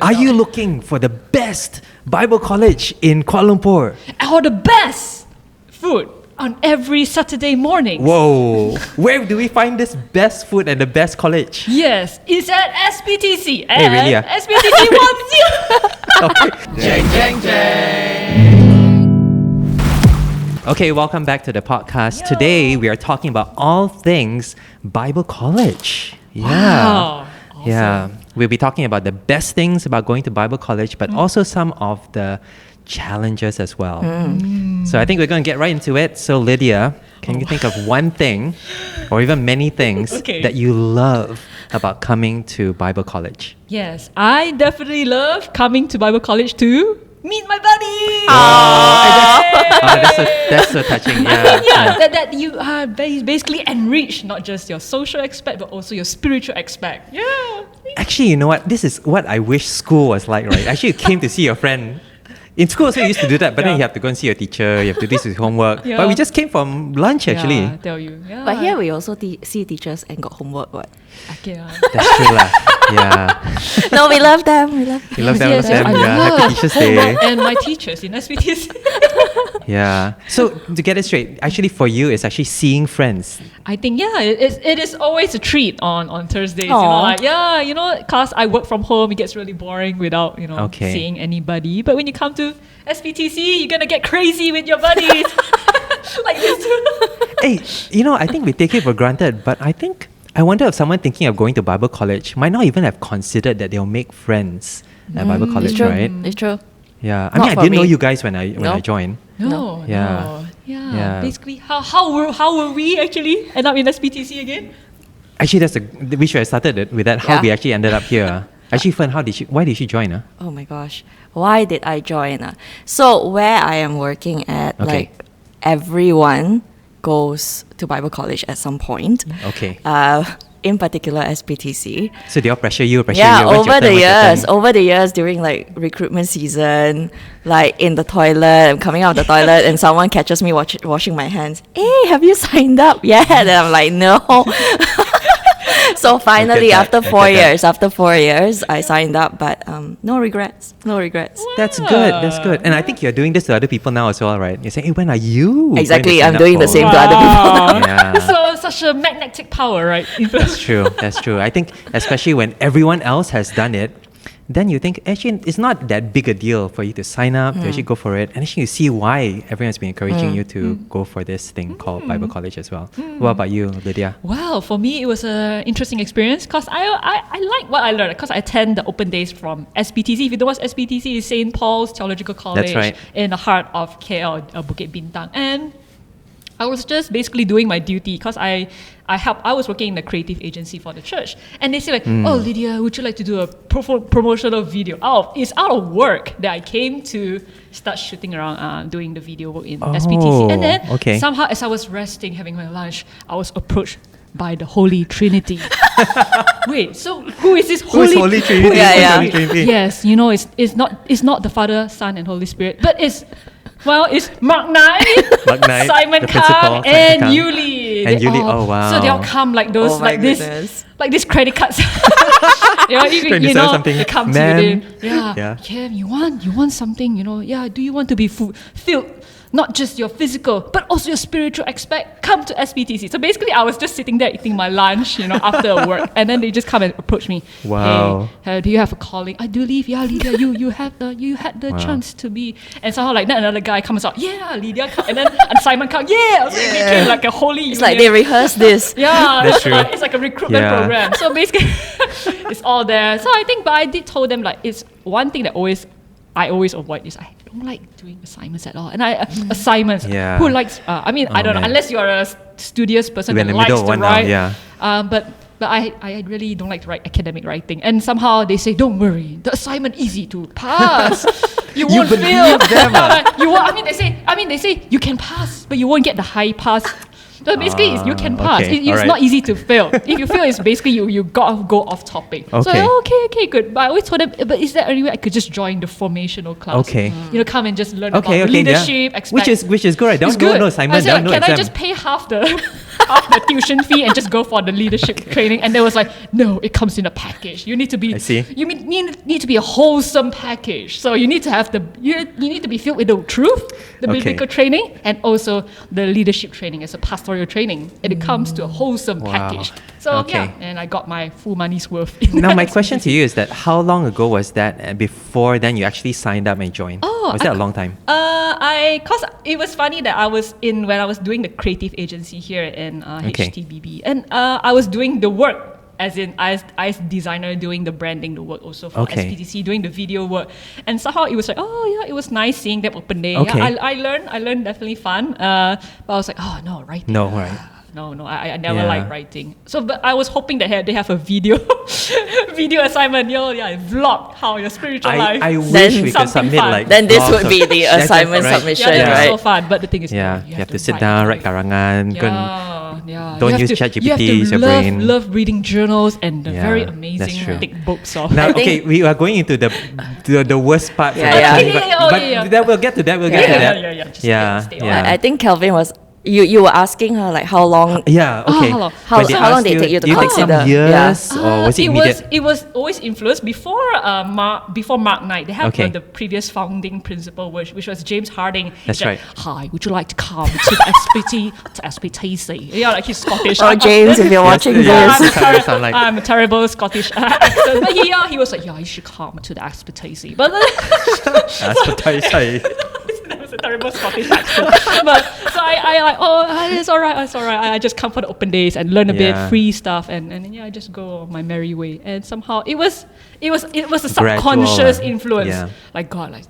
Are you looking for the best Bible college in Kuala Lumpur? Or the best food on every Saturday morning? Whoa! Where do we find this best food and the best college? Yes, it's at SPTC. Hey, really? SPTC wants you. Jang, jang, jang. Okay, welcome back to the podcast. Yo. Today we are talking about all things Bible college. Yeah. Wow. Awesome. Yeah. We'll be talking about the best things about going to Bible college, but also some of the challenges as well. So I think we're going to get right into it. So Lydia, can you think of one thing or even many things that you love about coming to Bible college? Yes, I definitely love coming to Bible college to meet my buddy. That's so touching. Yeah. That you are basically enriched, not just your social aspect, but also your spiritual aspect. Yeah. Actually, you know what? This is what I wish school was like, right? Actually, you came to see your friend. In school also you used to do that, but then you have to go and see your teacher, you have to do this with homework. But we just came from lunch actually. Yeah, I tell you. Yeah. But here we also see teachers and got homework. What? Okay, That's true lah. Yeah. No, we love them. We love them. Yes, I Yeah. love Happy Teachers Day. homework and my teachers in SPTC. Yeah. So to get it straight, actually for you, it's actually seeing friends. I think it is always a treat on Thursdays. Aww. Cause I work from home, it gets really boring without Okay. seeing anybody. But when you come to SPTC, you're gonna get crazy with your buddies. Like this. Hey, I think we take it for granted, but I wonder if someone thinking of going to Bible college might not even have considered that they'll make friends at Bible college, It's true. right? It's true. Yeah. I Not mean, I for didn't know me. you guys when I No. joined. No. Yeah. Yeah. Basically, how were we actually end up in SPTC again? Actually, we should have started with that. How Yeah. we actually ended up here. Actually, Fern, why did she join? Oh my gosh. Why did I join? So where I am working at, Okay. everyone goes to Bible college at some point. Okay. In particular SPTC. So they all pressure you, Over the years during recruitment season, in the toilet, I'm coming out of the toilet and someone catches me washing my hands. Hey, have you signed up yet? And I'm like, no. So finally, after 4 years, I signed up, but no regrets. That's good. And I think you're doing this to other people now as well, right? You're saying, hey, when are you? Exactly, going to I'm sign doing up the for? same to other people. Yeah. So such a magnetic power, right? That's true. I think especially when everyone else has done it, then you think actually it's not that big a deal for you to sign up, to actually go for it. And actually you see why everyone's been encouraging you to go for this thing called Bible college as well. What about you, Lydia? Well, for me, it was an interesting experience because I like what I learned because I attend the open days from SPTC. If you don't know what SPTC is, St. Paul's Theological College. That's right. In the heart of KL, Bukit Bintang. And I was just basically doing my duty because I was working in the creative agency for the church. And they say oh, Lydia, would you like to do a promotional video? It's out of work that I came to start shooting around doing the video work in SPTC. And then somehow as I was resting, having my lunch, I was approached by the Holy Trinity. Wait, so who is this Holy Trinity? Yeah. Yes, it's not the Father, Son, and Holy Spirit, but it's Mark Knight, Simon the principal, Kang, and Yuli. And Yuli, oh wow. So they all come like those, Oh my goodness. like these credit cards. Trying to sell something. They come Man. to you. Yeah. Kim, you want something, Yeah, do you want to be filled? Not just your physical, but also your spiritual aspect. Come to SPTC. So basically, I was just sitting there eating my lunch, after work, and then they just come and approach me. Wow. Hey, do you have a calling? I do believe, yeah, Lydia, you had the chance to be. And somehow then another guy comes out, yeah, Lydia, and then Simon comes, yeah. So it became like a holy union. It's like they rehearse this. Yeah, That's true. It's like a recruitment program. So basically, it's all there. So I think, but I did told them it's one thing that I always avoid is I don't like doing assignments at all. And assignments. Yeah. Who likes? I don't know. Unless you're a studious person We're that in the likes middle to of one write. now, yeah. But I really don't like to write academic writing. And somehow they say, don't worry, the assignment easy to pass. You won't fail. They say you can pass, but you won't get the high pass. So basically, you can pass. Okay, It's alright. not easy to fail. If you fail, it's basically you got to go off topic. Okay. So okay, good. But I always told them, but is there any way I could just join the formational class? Okay. Come and just learn Okay, about yeah. leadership. Which is good, right? It's Don't good. no assignment, I said, no can exam. I just pay half the off the tuition fee and just go for the leadership training. And they was like, no, it comes in a package. You need to be. I see. You need to be a wholesome package. So you need to have you need to be filled with the truth, the biblical training, and also the leadership training as a pastoral training. And it comes to a wholesome package. So and I got my full money's worth. Now my question to you is that how long ago was that? Before then, you actually signed up and joined. Was that a long time? Cause it was funny that when I was doing the creative agency here in HTBB, and I was doing the work. As in, I as designer doing the branding, the work also for SPTC, doing the video work, and somehow it was like, it was nice seeing them open day. Yeah, I learned definitely fun. But I was like, no, writing. No, right. No, I never liked writing. So, but I was hoping that they have a video assignment. Vlog how your spiritual life. I wish we could submit fun. like. Then this would be the assignment submission, yeah, right? so fun. But the thing is, you have to sit down, write karangan. Don't use ChatGPT. You have to use your brain. love reading journals and the very amazing thick books of. Now, we are going into the worst part. But that we'll get to that. We'll get to that. I think Kelvin was. You were asking her like how long? Yeah. Okay. How long did it take you to consider? Some years, or was it immediate? It was always influenced before Mark Knight. They have the previous founding principal, which was James Harding. That's right. Hi, would you like to come to the SPTC? Yeah, like he's Scottish. Oh, James, if you're watching this, I'm a terrible Scottish accent. But he was like, you should come to the SPTC. But that was a terrible Scottish accent. But so I like, it's alright. I just come for the open days and learn a bit free stuff, and I just go on my merry way. And somehow it was a subconscious influence. Like God, like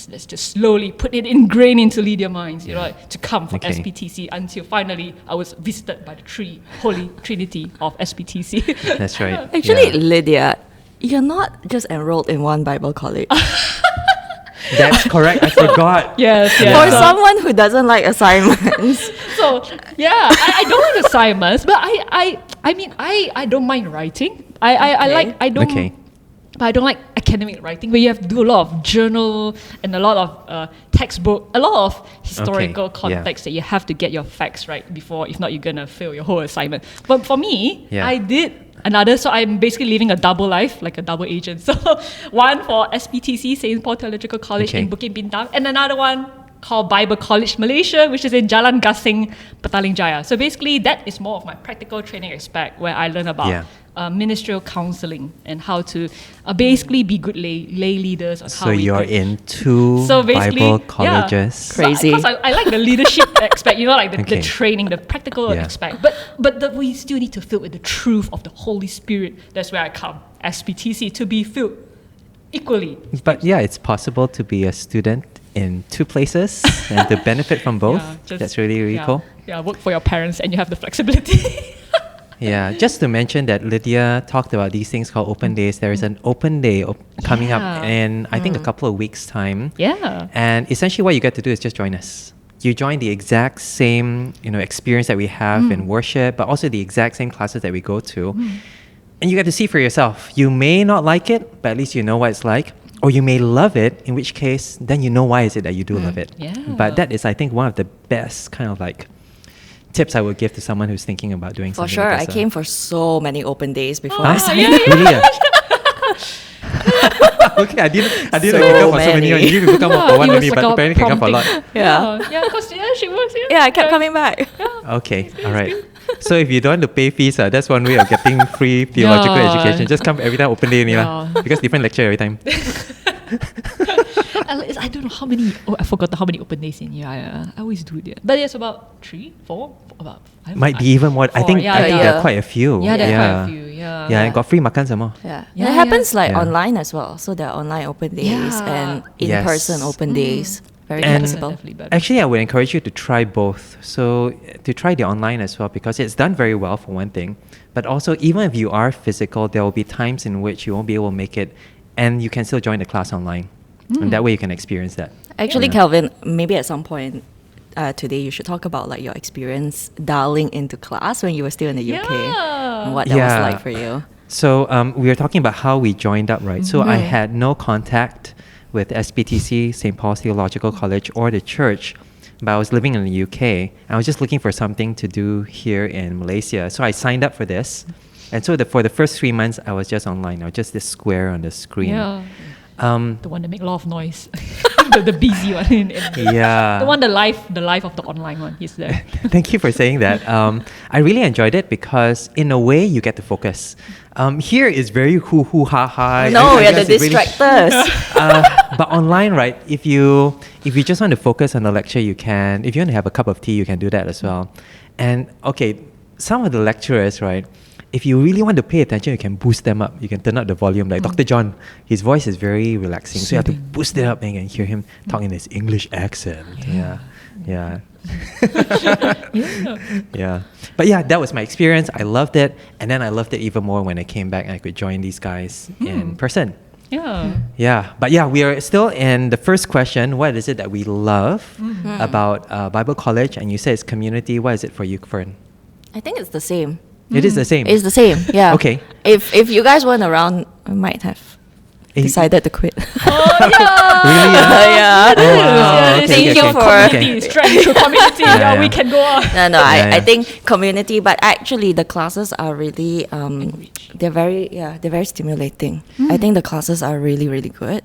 let's just slowly put it ingrained into Lydia's minds, to come for SPTC until finally I was visited by the Holy Trinity of SPTC. That's right. Actually, Lydia, you're not just enrolled in one Bible college. That's correct. I forgot. Yes. For someone who doesn't like assignments. So I don't like assignments, but I don't mind writing. I don't like academic writing, where you have to do a lot of journal and a lot of textbook, a lot of historical context that you have to get your facts right before. If not, you're gonna fail your whole assignment. But for me, I did another, so I'm basically living a double life, like a double agent. So one for SPTC, St. Paul Theological College in Bukit Bintang, and another one called Bible College Malaysia, which is in Jalan Gasing, Petaling Jaya. So basically, that is more of my practical training aspect, where I learn about ministerial counseling and how to basically be good lay leaders. So you're in two Bible colleges. Crazy. Because I like the leadership aspect, like the training, the practical aspect. But we still need to fill with the truth of the Holy Spirit. That's where I come, SPTC, to be filled equally. But it's possible to be a student in two places and to benefit from both. That's really, really cool. Yeah, work for your parents and you have the flexibility. Just to mention that Lydia talked about these things called open days. There is an open day coming up in, I think, a couple of weeks' time. And essentially what you get to do is just join us. You join the exact same, experience that we have in worship, but also the exact same classes that we go to. And you get to see for yourself. You may not like it, but at least you know what it's like. Or you may love it, in which case, then you know why is it that you do love it. But that is, I think, one of the best kind of like tips I would give to someone who's thinking about doing something. For sure, like this, I came for so many open days before I signed up. Really? Okay, I didn't kick up for so many. You didn't kick up for one only, but apparently kick up for a lot. Because she works here. I kept coming back. Okay, all right. So if you don't want to pay fees, that's one way of getting free theological education. Just come every time open day only, because different lecture every time. I don't know how many. I forgot how many open days in here. I always do it. But it's about 3, 4, about. Might be even more. I think there are quite a few. There are quite a few. And got free makan some more. It happens online as well. So there are online open days and in-person open days. Very flexible. Actually, I would encourage you to try both. So to try the online as well, because it's done very well for one thing. But also, even if you are physical, there will be times in which you won't be able to make it, and you can still join the class online. And that way you can experience that. Actually, Kelvin, maybe at some point today you should talk about like your experience dialing into class when you were still in the UK and what that was like for you. So we were talking about how we joined up, right? So I had no contact with SPTC, St. Paul's Theological College, or the church but I was living in the UK. I was just looking for something to do here in Malaysia. So I signed up for this. And so for the first 3 months, I was just online. I was just this square on the screen. Yeah. The one that make a lot of noise. the busy one. Yeah. The one, the life of the online one. He's there. Thank you for saying that. I really enjoyed it because in a way you get to focus. Here is very hoo ha ha. No, we are the guess it really distractors. but online, right? If you just want to focus on the lecture, you can. If you want to have a cup of tea, you can do that as well. And okay, some of the lecturers, right? If you really want to pay attention, you can boost them up. You can turn up the volume. Like Dr. John, his voice is very relaxing. So you have to boost it up and you can hear him talk in his English accent. Yeah. Yeah. But yeah, that was my experience. I loved it. And then I loved it even more when I came back and I could join these guys in person. Yeah. Yeah. But yeah, we are still in the first question. What is it that we love about Bible College? And you say it's community. What is it for you, Fern? I think it's the same. It is the same. It's the same, yeah. Okay. If you guys weren't around, I might have decided to quit. Oh, yeah. Really? Yeah. Oh, wow. Okay, Thank you for community, strength to community. Yeah. We can go on. No, Yeah. I think community, but actually the classes are really they're very stimulating. I think the classes are really, really good.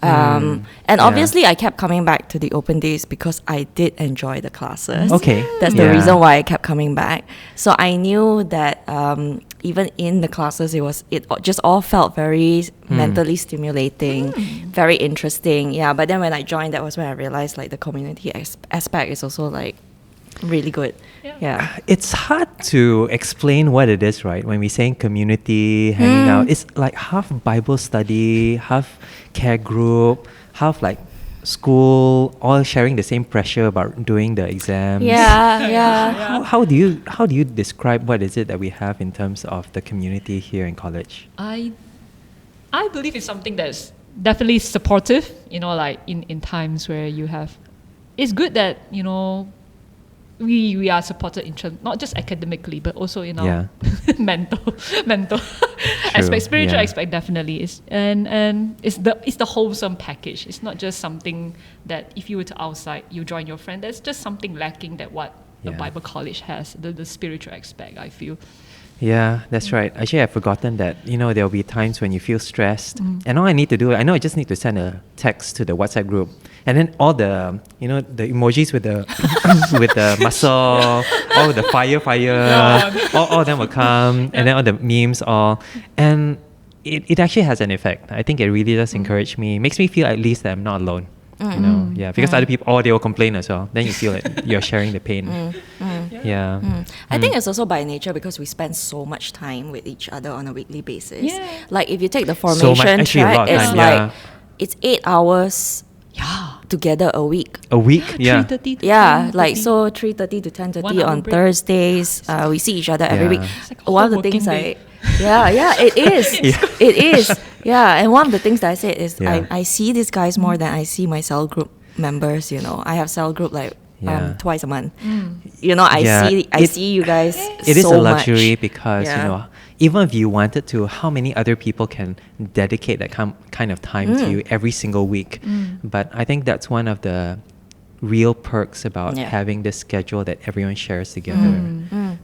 And obviously I kept coming back to the open days because I did enjoy the classes. Okay. That's the reason why I kept coming back. So I knew that even in the classes it just all felt very mentally stimulating, very interesting. Yeah, but then when I joined, that was when I realized like the community aspect is also like really good. Yeah. It's hard to explain what it is, right? When we say community, hanging out, it's like half Bible study, half care group, half like school, all sharing the same pressure about doing the exams. Yeah. How do you describe what is it that we have in terms of the community here in college? I believe it's something that's definitely supportive, like in times where you have, it's good that, we are supported in terms, not just academically, but also in our mental aspect, spiritual aspect definitely is, and it's the wholesome package. It's not just something that if you were to outside, you join your friend. There's just something lacking that what the Bible college has, the spiritual aspect, I feel. Yeah, that's right. Actually, I've forgotten that, there'll be times when you feel stressed. And all I need to do, I just need to send a text to the WhatsApp group. And then all the, the emojis with the with the muscle, all the fire, all of them will come. And then all the memes, and it actually has an effect. I think it really does encourage me. It makes me feel at least that I'm not alone. Because other people, they will complain as well. Then you feel like you're sharing the pain. I think it's also by nature because we spend so much time with each other on a weekly basis. Like if you take the formation track, it's like it's 8 hours together a week. A week? 3:30 to Yeah, 10:30. like so 3:30 to 10:30 1 hour on break. Thursdays. We see each other every week. It's like a One of whole the things working day. it is. It is. Yeah, and one of the things that I said is I see these guys more than I see my cell group members, I have cell group like twice a month. I see you guys It is so a luxury much. because, even if you wanted to, how many other people can dedicate that kind of time to you every single week? But I think that's one of the real perks about having this schedule that everyone shares together. And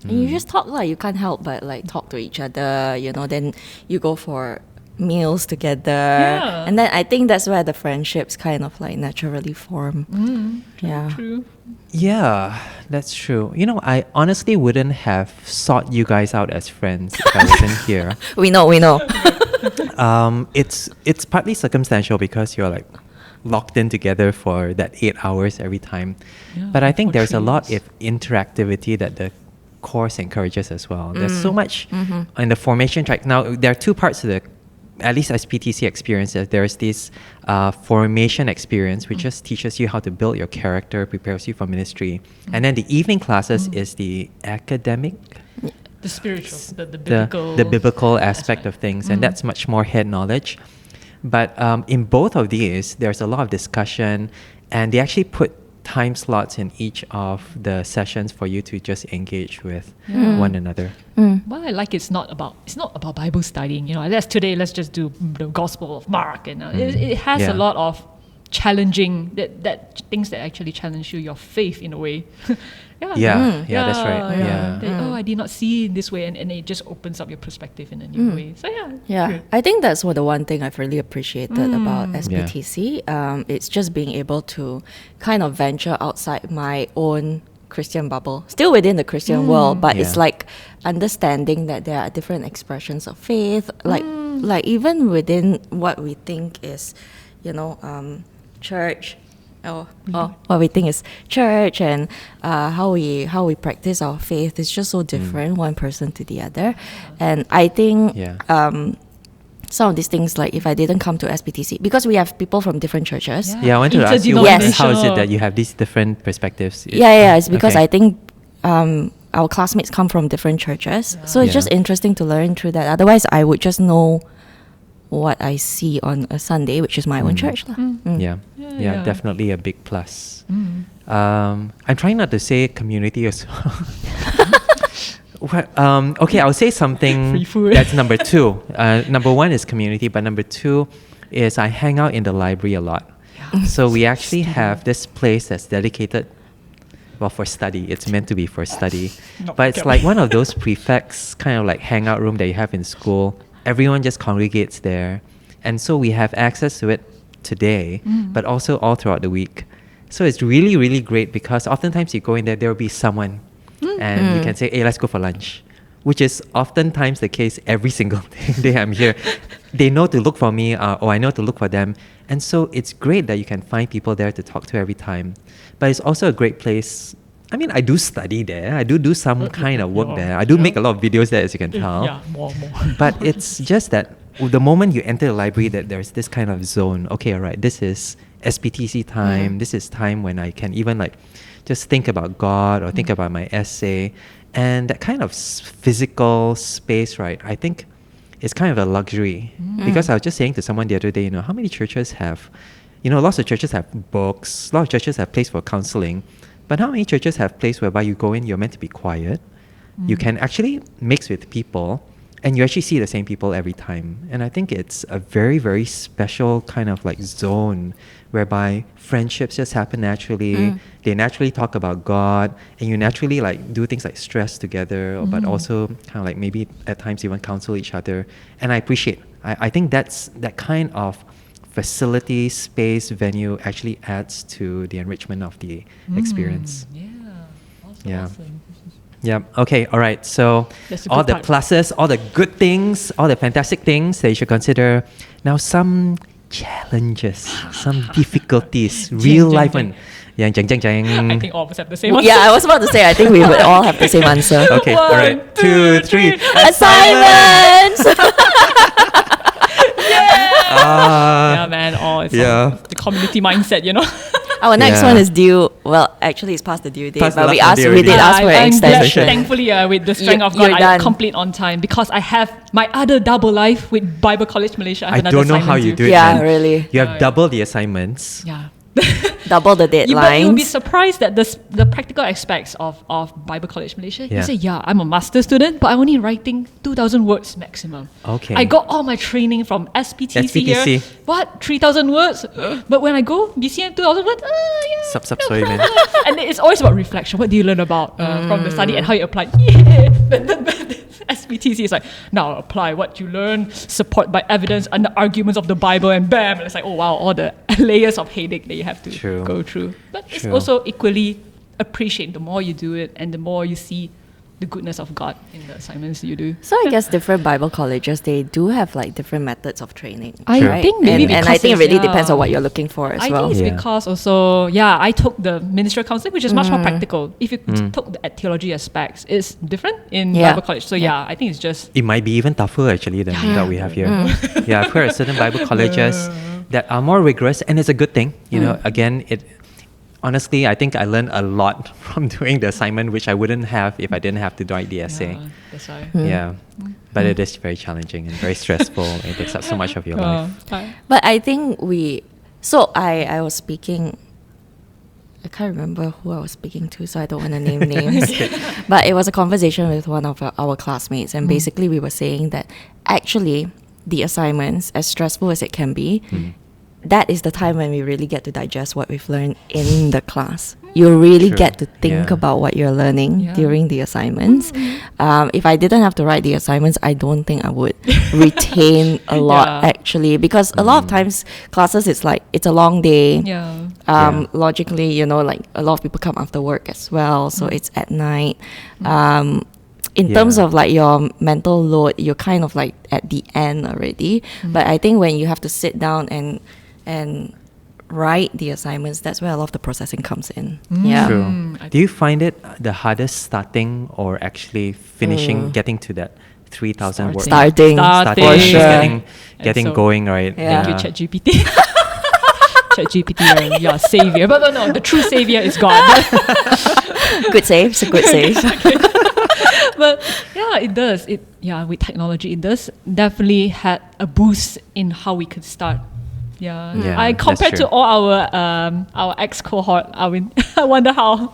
you just talk like you can't help but like talk to each other, then you go for meals together. And then I think that's where the friendships kind of like naturally form. True. Yeah, that's true. I honestly wouldn't have sought you guys out as friends if I wasn't here. We know. It's partly circumstantial because you're like locked in together for that 8 hours every time. But I think there's a lot of interactivity that the course encourages as well. There's so much in the formation track. Now, there are two parts to the, at least SPTC experiences. There's this formation experience, which just teaches you how to build your character, prepares you for ministry. And then the evening classes is the academic, The spiritual, the biblical. the biblical aspect of things. And that's much more head knowledge. But in both of these, there's a lot of discussion, and they actually put time slots in each of the sessions for you to just engage with one another. What I like it's not about Bible studying. Let's just do the Gospel of Mark, and it has a lot of challenging, that things that actually challenge you, your faith in a way. Yeah, that's right. Yeah. That, I did not see it this way, and it just opens up your perspective in a new way. So Yeah, I think that's the one thing I've really appreciated about SPTC. It's just being able to kind of venture outside my own Christian bubble, still within the Christian world, but it's like understanding that there are different expressions of faith, like even within what we think is, church. What we think is church, and how we practice our faith is just so different one person to the other. And I think some of these things, like if I didn't come to SPTC, because we have people from different churches. I wanted to ask you, how is it that you have these different perspectives? It's because I think our classmates come from different churches, so it's just interesting to learn through that. Otherwise, I would just know what I see on a Sunday, which is my own church. Yeah, definitely a big plus. I'm trying not to say community as well. Okay, I'll say something that's number 2. Number 1 is community, but number 2 is I hang out in the library a lot. So we actually have this place that's dedicated, for study. It's meant to be for study. But it's like one of those prefects kind of like hangout room that you have in school. Everyone just congregates there. And so we have access to it today, but also all throughout the week. So it's really, really great because oftentimes you go in there will be someone and you can say, hey, let's go for lunch, which is oftentimes the case every single day I'm here. They know to look for me or I know to look for them. And so it's great that you can find people there to talk to every time. But it's also a great place. I mean, I do study there. I do some kind of work there. I do make a lot of videos there, as you can tell. Yeah, more. But it's just that the moment you enter the library, that there's this kind of zone. Okay, all right, this is SPTC time. This is time when I can even like just think about God or think about my essay. And that kind of physical space, right, I think is kind of a luxury. Because I was just saying to someone the other day, how many churches have, lots of churches have books, a lot of churches have place for counseling. But how many churches have place whereby you go in, you're meant to be quiet, you can actually mix with people, and you actually see the same people every time. And I think it's a very, very special kind of like zone whereby friendships just happen naturally. They naturally talk about God, and you naturally like do things like stress together, but also kind of like maybe at times even counsel each other. And I appreciate, I think that's that kind of facility, space, venue actually adds to the enrichment of the experience. Awesome. Yeah. Okay. All right. So all the pluses, all the good things, all the fantastic things that you should consider. Now some challenges, some difficulties, real life one. Yeah, jang. I think all of us have the same answer. Yeah, I was about to say, I think we would all have the same answer. Okay. All right. 2, 3. Assignments! Yeah, man. It's the community mindset, Our next one is due. Well, actually, it's past the due date, but we did already. ask for an extension. Thankfully, with the strength of God, I complete on time because I have my other double life with Bible College Malaysia. I don't know how you do it. Yeah, man. really. You have double the assignments. Yeah. Double the deadlines. But you'll be surprised that the practical aspects of Bible College Malaysia. You say, I'm a master student, but I'm only writing 2,000 words maximum. Okay. I got all my training from SPTC here. What? 3,000 words? But when I go BCM 2,000 words? Sorry, man. And it's always about reflection. What do you learn about from the study and how you apply? Yeah. SPTC is like, now apply what you learn, support by evidence and the arguments of the Bible, and bam, and it's like, oh wow, all the layers of headache that you have to go through. But it's also equally appreciate the more you do it and the more you see the goodness of God in the assignments you do. So I guess different Bible colleges, they do have like different methods of training. I think maybe and I think it really depends on what you're looking for as well. I think it's because also, I took the ministerial counseling, which is much more practical. If you took the theology aspects, it's different in Bible college. So I think it's just... It might be even tougher actually than that we have here. I've heard of certain Bible colleges that are more rigorous, and it's a good thing. Again, honestly, I think I learned a lot from doing the assignment, which I wouldn't have if I didn't have to write the essay. Yeah, that's right. But it is very challenging and very stressful. It takes up so much of your life. But I think I was speaking, I can't remember who I was speaking to, so I don't want to name names. But it was a conversation with one of our classmates, and basically we were saying that actually the assignments, as stressful as it can be, that is the time when we really get to digest what we've learned in the class. You really True. get to think Yeah. about what you're learning Yeah. during the assignments. If I didn't have to write the assignments, I don't think I would retain a lot Yeah. actually, because a lot of times classes, it's like it's a long day. Yeah. Yeah. Logically, you know, like a lot of people come after work as well, so it's at night. In terms Yeah. of like your mental load, you're kind of like at the end already. But I think when you have to sit down and write the assignments, that's where a lot of the processing comes in. Yeah. True. Do you find it the hardest starting or actually finishing, getting to that 3,000 words? Starting, For just sure. getting so- going, right? Yeah. Thank you, ChatGPT. ChatGPT, your savior. But no, the true savior is God. Good save. It's a good save. But yeah, it does. With technology, it does definitely had a boost in how we could start. Yeah, Yeah, I that's compared to true. all our ex cohort. I mean, I wonder how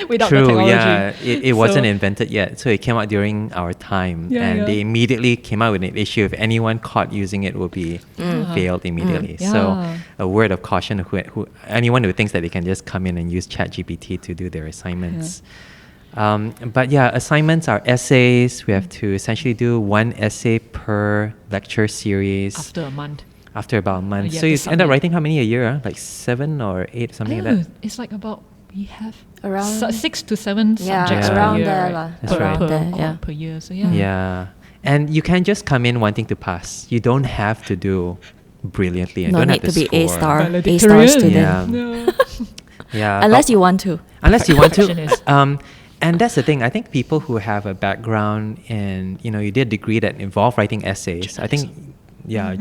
without the True, technology. yeah. It wasn't So- invented yet. So it came out during our time. Yeah, and yeah. they immediately came out with an issue. If anyone caught using it, will be failed immediately. So Yeah. a word of caution, anyone who thinks that they can just come in and use ChatGPT to do their assignments. But yeah, assignments are essays. We have to essentially do one essay per lecture series after a month. after about a month. you So have you to end up submit. writing how many a year? Like 7 or 8, something like that? It's like about we have Around- 6 to 7 Yeah, subjects around per year, there right? lah. That's per, right. per, There, yeah. per year. So yeah. Yeah. And you can't just come in wanting to pass. You don't have to do brilliantly and No don't need have to be A score. star Valedictorian. student. Yeah. No. Yeah. Unless but- you want to. Unless you want to. Perfectionist. And that's the thing. I think people who have a background in, you did a degree that involved writing essays. I think,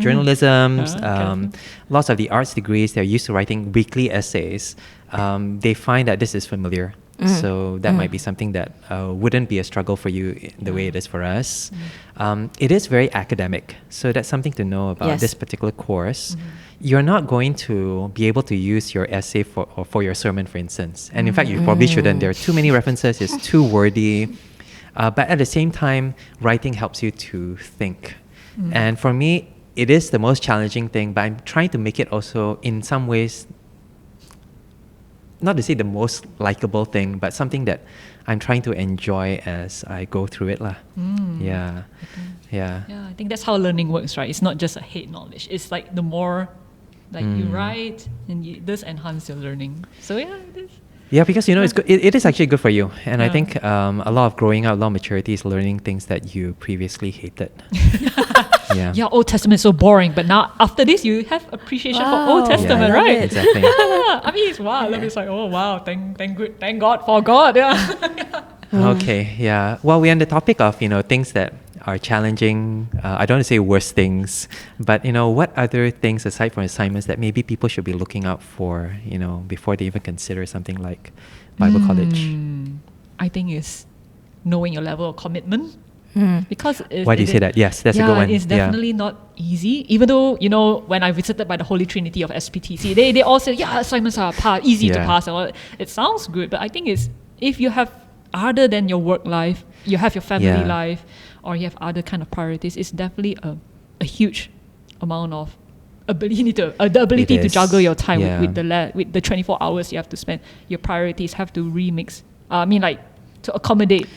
journalism, Okay. lots of the arts degrees, they're used to writing weekly essays. They find that this is familiar. So that might be something that wouldn't be a struggle for you the way it is for us. It is very academic. So that's something to know about Yes. this particular course. You're not going to be able to use your essay for your sermon, for instance. And in fact, you probably shouldn't. There are too many references. It's too wordy. But at the same time, writing helps you to think. And for me, it is the most challenging thing, but I'm trying to make it also in some ways, not to say the most likable thing, but something that I'm trying to enjoy as I go through it. Yeah. Yeah. Yeah, I think that's how learning works, right? It's not just a head knowledge. It's like the more like you write, and it does enhance your learning. So yeah, it is. Yeah, because it's good. It is actually good for you, and I Yeah. think a lot of growing up, a lot of maturity is learning things that you previously hated. Yeah. Yeah, Old Testament is so boring, but now after this, you have appreciation for Old Wow. Testament, Yeah, right? exactly. I mean, it's wow. It's like, oh wow, thank God for God. Yeah. Okay, yeah. Well, we're on the topic of, things that are challenging. I don't want to say worse things, but, what other things aside from assignments that maybe people should be looking out for, before they even consider something like Bible college? I think it's knowing your level of commitment. Because Why do you say that? Yes, that's a good one. It's definitely not easy. Even though, when I visited by the Holy Trinity of SPTC, they all said, assignments are easy to Yeah. pass. And all. It sounds good, but I think it's if you have other than your work life, you have your family Yeah. life, or you have other kind of priorities, it's definitely a huge amount of ability the ability It to is. juggle your time Yeah. with the 24 hours you have to spend. Your priorities have to remix. To accommodate.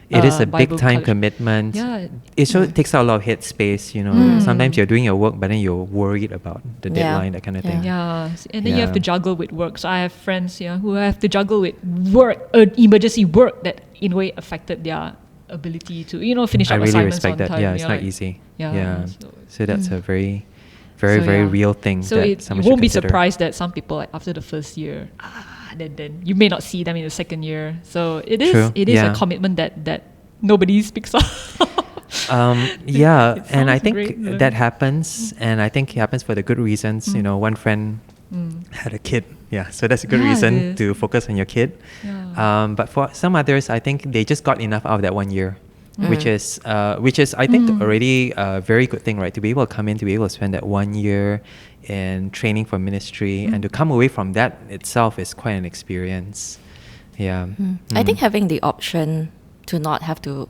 It is a Bible big time college. commitment. Yeah. It takes out a lot of head space, Sometimes you're doing your work, but then you're worried about the Yeah. deadline, that kind of thing. Yeah, and then you have Yeah. to juggle with work. So I have friends who have to juggle with work, emergency work that in a way affected their ability to finish I up really assignments respect on that. time. Yeah, it's You're not like- easy. Yeah, Yeah. so- So that's a very, very, So, very yeah. real thing So that you someone should won't be consider. surprised that some people after the first year, then you may not see them in the second year. So it is True, it is yeah. a commitment that nobody speaks of. Yeah, It and I sounds think great, though. that happens, and I think it happens for the good reasons. One friend had a kid. Yeah, so that's a good Yeah, it reason is. to focus on your kid. Yeah. But for some others, I think they just got enough out of that 1 year, which is I think already a very good thing, right? To be able to come in, to be able to spend that 1 year in training for ministry, and to come away from that itself is quite an experience. Yeah. I think having the option to not have to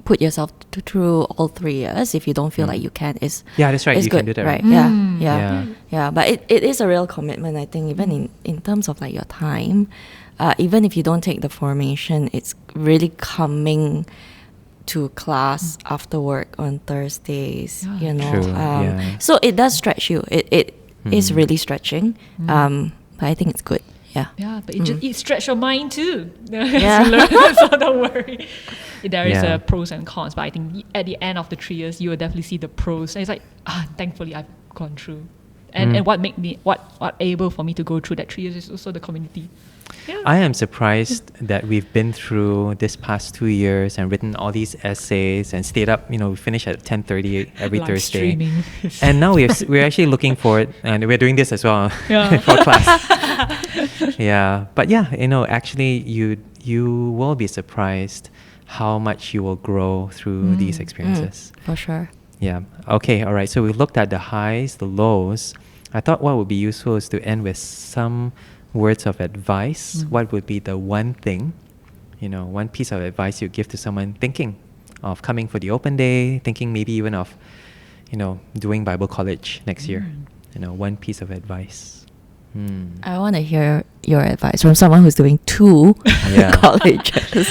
put yourself through all 3 years if you don't feel like you can is Yeah, that's right. is You good, can do that, right? right? Yeah. But it is a real commitment, I think, even in terms of like your time. Even if you don't take the formation, it's really coming to class after work on Thursdays, you know. True, So it does stretch you. It is really stretching. But I think it's good. Yeah. Yeah, but it stretch your mind too. Yeah. So don't worry. There is Yeah. pros and cons, but I think at the end of the 3 years, you will definitely see the pros. And it's like, thankfully I've gone through. And what made me what able for me to go through that 3 years is also the community. Yeah. I am surprised that we've been through this past 2 years and written all these essays and stayed up. We finish at 10:30 every Live Thursday. streaming. And now we're actually looking forward, and we're doing this as well Yeah. for class. Yeah, but yeah, actually you will be surprised how much you will grow through these experiences. For sure. Yeah. Okay. All right. So we looked at the highs, the lows. I thought what would be useful is to end with some words of advice. What would be the one thing, one piece of advice you'd give to someone thinking of coming for the open day, thinking maybe even of, doing Bible college next year? One piece of advice. I want to hear your advice from someone who's doing 2 Yeah. colleges.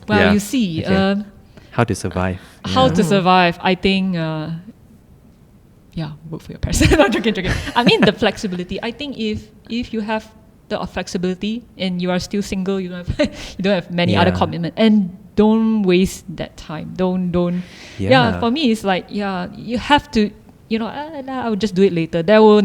Well, Yeah. you see, Okay. How to survive. how to survive, I think, work for your parents. No, joking. I mean, the flexibility. I think if you have the flexibility and you are still single, you don't have many other Yeah. commitment, and don't waste that time. Don't. Yeah. For me, it's like, you have to, I'll just do it later. There will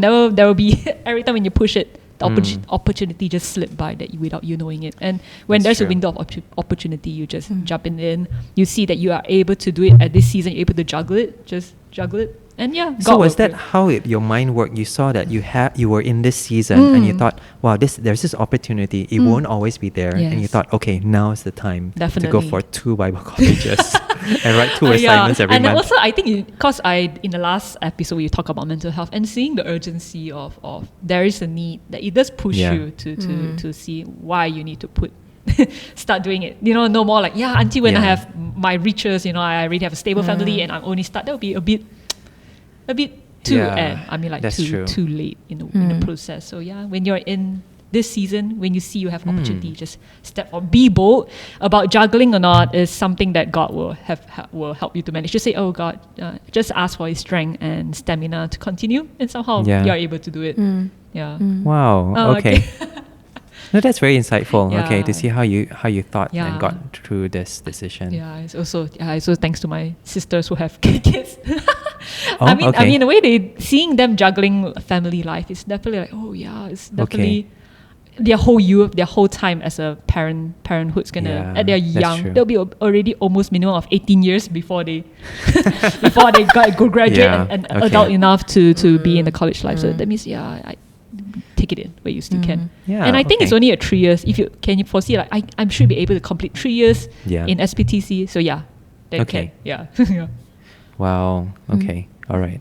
be every time when you push it, the opportunity just slip by without you knowing it. And when That's there's a true. window of opportunity, you just jump in. You see that you are able to do it at this season. You're able to juggle it. Just juggle it. And So God was will that do it. how your mind worked? You saw that you were in this season and you thought, wow, there's this opportunity. It won't always be there. And you Yes. thought, okay, now is the time to go Definitely. for 2 Bible colleges and write 2 assignments every and month. also I think because in the last episode we talk about mental health and seeing the urgency of there is a need that it does push Yeah. you to see why you need to start doing it. No more like until when I Yeah. have my riches, I already have a stable family and I'm only that will be a bit too Yeah, I mean like that's true. too late in the process. So when you're in this season, when you see you have opportunity, just step forward. Be bold. About juggling or not is something that God will help you to manage. Just say, oh God, just ask for His strength and stamina to continue, and somehow you're able to do it. Yeah. Wow. Oh, okay. No, that's very insightful. Yeah. Okay, to see how you thought Yeah. and got through this decision. Yeah, it's also thanks to my sisters who have kids. Oh, I mean, okay. the way seeing them juggling family life is definitely like, oh yeah, it's definitely their whole youth, their whole time as a parenthood's gonna at their that's young, true. they'll be already almost minimum of 18 years before they go graduate Yeah, and okay. adult enough to be in the college life. So that means I take it in where you still can. Yeah, And I think it's okay. only 3 years. If you foresee, like I'm sure you'll be able to complete 3 years Yeah. in SPTC. So then Okay. yeah. Wow. Okay. All right.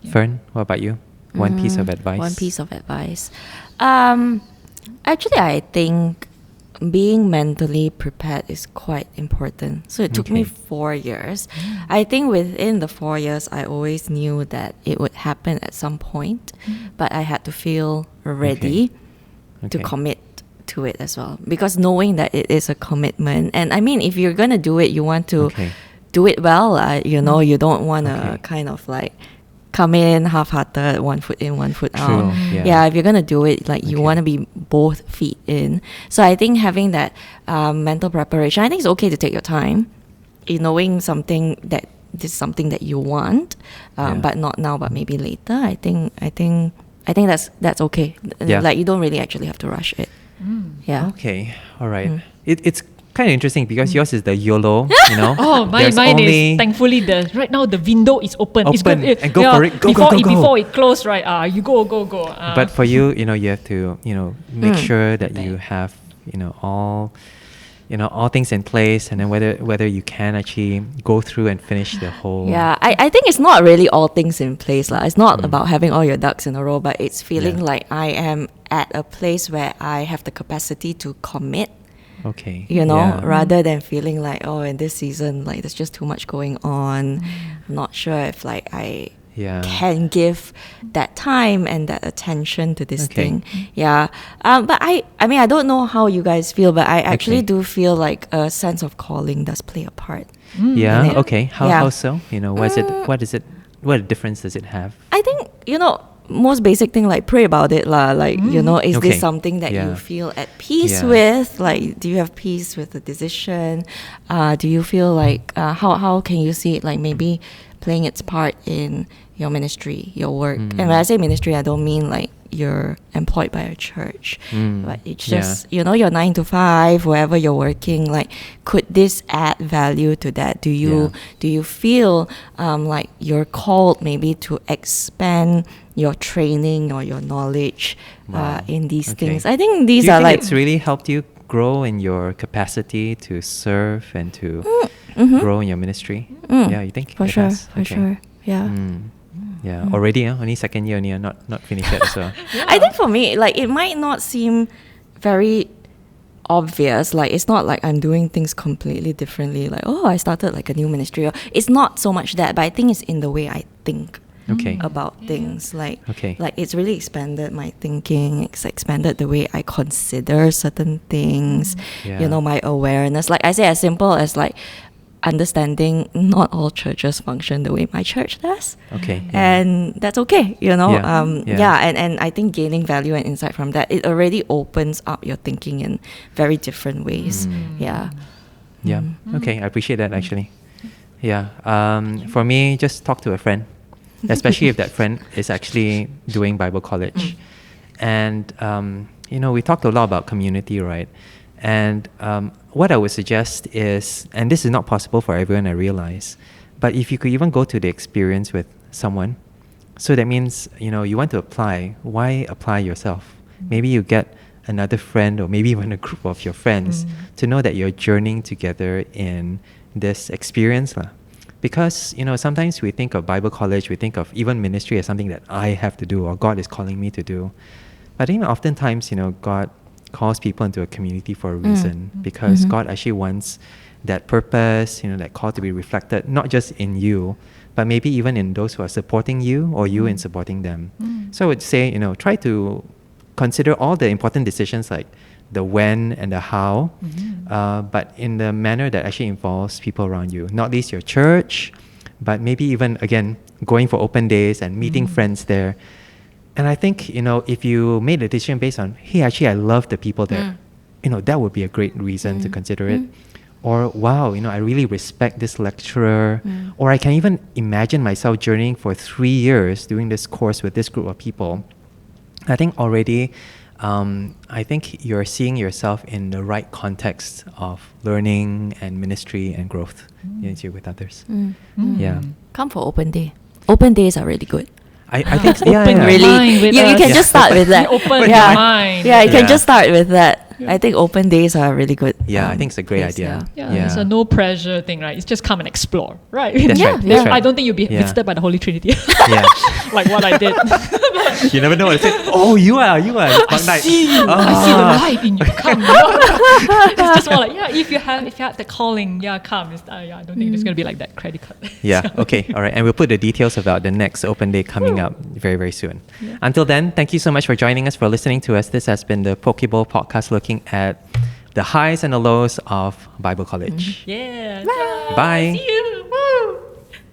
Yeah. Fern, what about you? One piece of advice. One piece of advice. Actually, I think being mentally prepared is quite important. So it took me Okay. 4 years. I think within the 4 years, I always knew that it would happen at some point, but I had to feel ready to Okay. commit to it as well. Because knowing that it is a commitment, and I mean, if you're gonna do it, you want to Okay. do it well. You don't want to Okay. kind of like come in half-hearted, 1 foot in, 1 foot True, out. yeah. If you're gonna do it, like you Okay. want to be both feet in. So I think having that mental preparation, I think it's okay to take your time in knowing something that this is something that you want, but not now, but maybe later. I think that's okay. Yeah. Like you don't really actually have to rush it. Yeah. Okay. All right. It's kind of interesting because yours is the YOLO, Oh, There's mine only- is thankfully right now the window is open. It's Open, good. and go for it. Go, go, go, go. Before it closed, right? You go. But for you, you have to, make sure that you have, all things in place, and then whether you can actually go through and finish the whole. Yeah, I think it's not really all things in place. It's not about having all your ducks in a row, but it's feeling Yeah. like I am at a place where I have the capacity to commit Okay. You know, Yeah. rather than feeling like, oh, in this season, like there's just too much going on. I'm not sure if like I Yeah. can give that time and that attention to this Okay. thing. Yeah. But I mean, I don't know how you guys feel, but I actually Okay. do feel like a sense of calling does play a part. Yeah. in it. Okay. How Yeah. how so? You know, what is it? What is it? What difference does it have? I think, you know, most basic thing, like pray about it lah. Like, you know, is Okay. this something that Yeah. you feel at peace Yeah. with? Like, do you have peace with the decision? Do you feel like, how can you see it like maybe playing its part in your ministry, your work? And when I say ministry, I don't mean like you're employed by a church, but it's Yeah. just, you know, your 9 to 5, wherever you're working, like, could this add value to that? Do you feel like you're called maybe to expand your training or your knowledge in these Okay. things? I think these Do you are think like it's really helped you grow in your capacity to serve and to grow in your ministry? Yeah, you think? for it sure, has? for Okay. sure, yeah. Yeah, already, only second year, only not finished yet. So I think for me, like, it might not seem very obvious. Like, it's not like I'm doing things completely differently. Like, oh, I started like a new ministry. Or it's not so much that, but I think it's in the way I think okay, about things. Like, Okay. like it's really expanded my thinking. It's expanded the way I consider certain things. Yeah. You know, my awareness. Like I say, as simple as like understanding not all churches function the way my church does. okay, And that's okay, you know. Yeah. And I think gaining value and insight from that, it already opens up your thinking in very different ways. Yeah. yeah. Okay, I appreciate that actually. Yeah. For me, just talk to a friend, especially if that friend is actually doing Bible college. And you know, we talked a lot about community, right? And what I would suggest is, and this is not possible for everyone, I realize, but if you could even go to the experience with someone, so that means, you know, you want to apply, why apply yourself? Maybe you get another friend or maybe even a group of your friends to know that you're journeying together in this experience. Because, you know, sometimes we think of Bible college, we think of even ministry as something that I have to do or God is calling me to do. But I think oftentimes, you know, God calls people into a community for a reason, because God actually wants that purpose, you know, that call to be reflected, not just in you, but maybe even in those who are supporting you or you in supporting them. So I would say, you know, try to consider all the important decisions like the when and the how, but in the manner that actually involves people around you, not least your church, but maybe even, again, going for open days and meeting friends there. And I think, you know, if you made a decision based on, hey, actually, I love the people there, you know, that would be a great reason to consider it. Or, wow, you know, I really respect this lecturer. Or I can even imagine myself journeying for 3 years doing this course with this group of people. I think already, I think you're seeing yourself in the right context of learning and ministry and growth with others. Yeah. Come for open day. Open days are really good. I think, Open your Really, mind with you us. can just start with that. Open your yeah. mind. Yeah, you can Yeah. just start with that. I think open days are really good. Yeah, I think it's a great place, idea. Yeah, it's a no pressure thing, right? It's just come and explore, right? That's Yeah, right. yeah. That's right. I don't think you'll be Yeah. visited by the Holy Trinity, Yeah. like what I did. You never know what to say. Oh, you are. I see you. I see the light in you. Come. It's just more like, yeah, if you have the calling, yeah, come. I don't think it's going to be like that credit card. Yeah, okay, all right. And we'll put the details about the next open day coming up very, very soon. Until then, thank you so much for joining us, for listening to us. This has been the Pokeball podcast looking at the highs and the lows of Bible college. Yeah. Bye. See you.